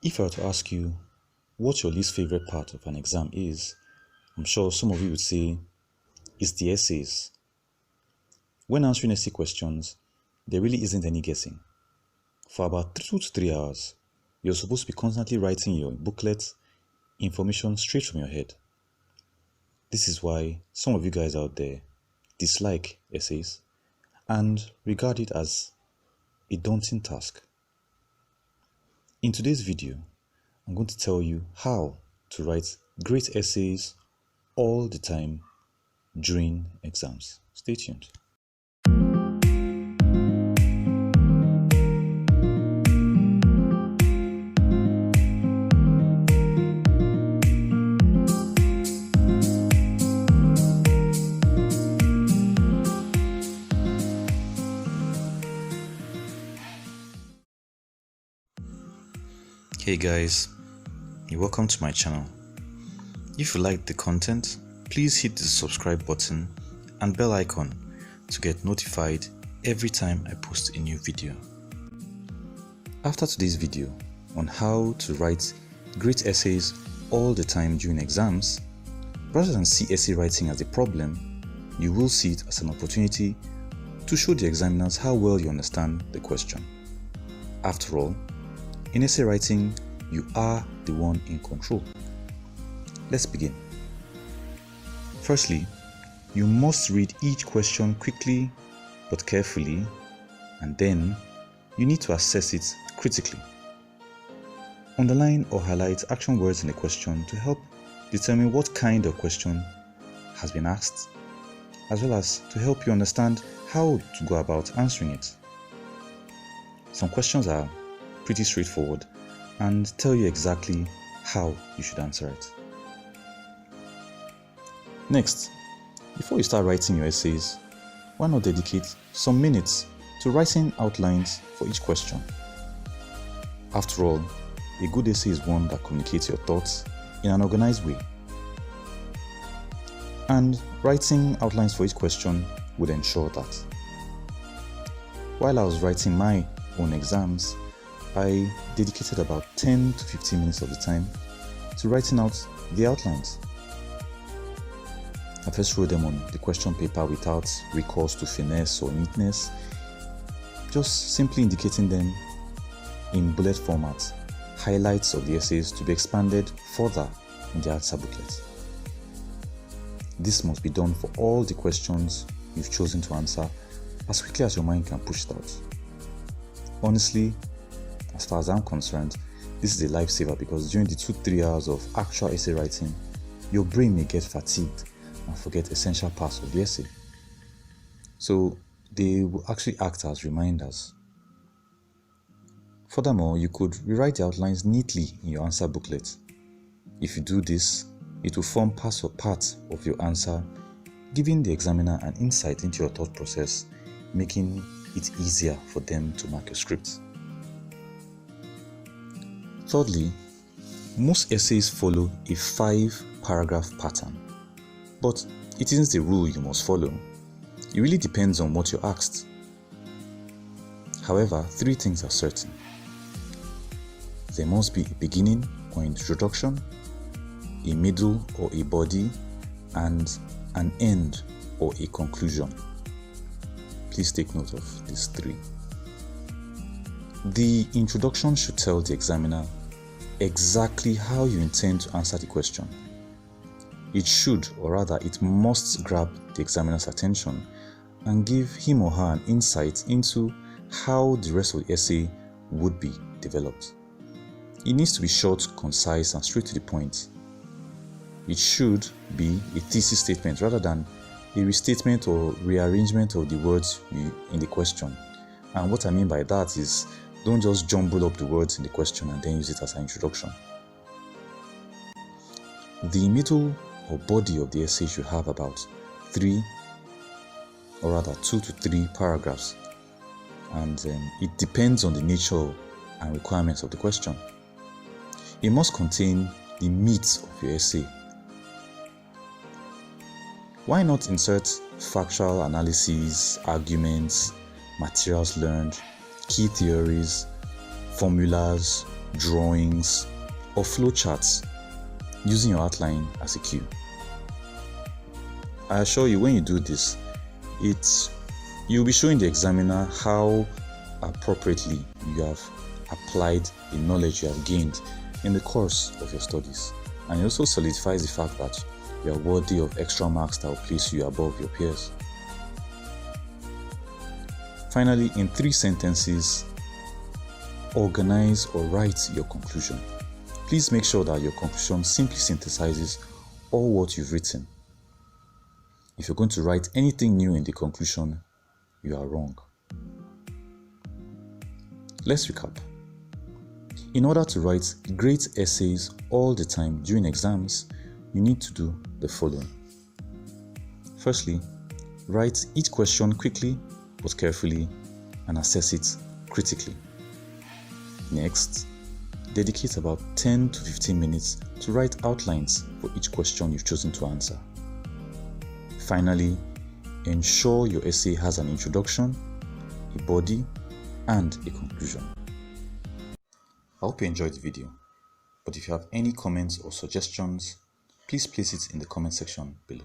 If I were to ask you what your least favorite part of an exam is, I'm sure some of you would say it's the essays. When answering essay questions, there really isn't any guessing. For about 2 to 3 hours, you're supposed to be constantly writing your booklet information straight from your head. This is why some of you guys out there dislike essays and regard it as a daunting task. In today's video, I'm going to tell you how to write great essays all the time during exams. Stay tuned. Hey guys, you're welcome to my channel. If you like the content, please hit the subscribe button and bell icon to get notified every time I post a new video. After today's video on how to write great essays all the time during exams, rather than see essay writing as a problem, you will see it as an opportunity to show the examiners how well you understand the question. After all, in essay writing, you are the one in control. Let's begin. Firstly, you must read each question quickly but carefully, and then you need to assess it critically. Underline or highlight action words in the question to help determine what kind of question has been asked, as well as to help you understand how to go about answering it. Some questions are pretty straightforward and tell you exactly how you should answer it. Next, before you start writing your essays, why not dedicate some minutes to writing outlines for each question? After all, a good essay is one that communicates your thoughts in an organized way. And writing outlines for each question would ensure that. While I was writing my own exams, I dedicated about 10 to 15 minutes of the time to writing out the outlines. I first wrote them on the question paper without recourse to finesse or neatness, just simply indicating them in bullet format, highlights of the essays to be expanded further in the answer booklet. This must be done for all the questions you've chosen to answer as quickly as your mind can push it out. Honestly, as far as I'm concerned, this is a lifesaver because during the 2-3 hours of actual essay writing, your brain may get fatigued and forget essential parts of the essay. So they will actually act as reminders. Furthermore, you could rewrite the outlines neatly in your answer booklet. If you do this, it will form part of your answer, giving the examiner an insight into your thought process, making it easier for them to mark your script. Thirdly, most essays follow a 5-paragraph pattern, but it isn't a rule you must follow. It really depends on what you're asked. However, 3 things are certain. There must be a beginning or introduction, a middle or a body, and an end or a conclusion. Please take note of these 3. The introduction should tell the examiner exactly how you intend to answer the question. It should, or rather it must, grab the examiner's attention and give him or her an insight into how the rest of the essay would be developed. It needs to be short, concise, and straight to the point. It should be a thesis statement rather than a restatement or rearrangement of the words in the question. And what I mean by that is, don't just jumble up the words in the question and then use it as an introduction. The middle or body of the essay should have about 2 to 3 paragraphs, and it depends on the nature and requirements of the question. It must contain the meat of your essay. Why not insert factual analyses, arguments, materials learned, key theories, formulas, drawings, or flowcharts using your outline as a cue. I assure you, when you do this, you'll be showing the examiner how appropriately you have applied the knowledge you have gained in the course of your studies. And it also solidifies the fact that you are worthy of extra marks that will place you above your peers. Finally, in 3 sentences, organize or write your conclusion. Please make sure that your conclusion simply synthesizes all what you've written. If you're going to write anything new in the conclusion, you are wrong. Let's recap. In order to write great essays all the time during exams, you need to do the following. Firstly, write each question quickly but carefully and assess it critically. Next, dedicate about 10 to 15 minutes to write outlines for each question you've chosen to answer. Finally, ensure your essay has an introduction, a body, and a conclusion. I hope you enjoyed the video, but if you have any comments or suggestions, please place it in the comment section below.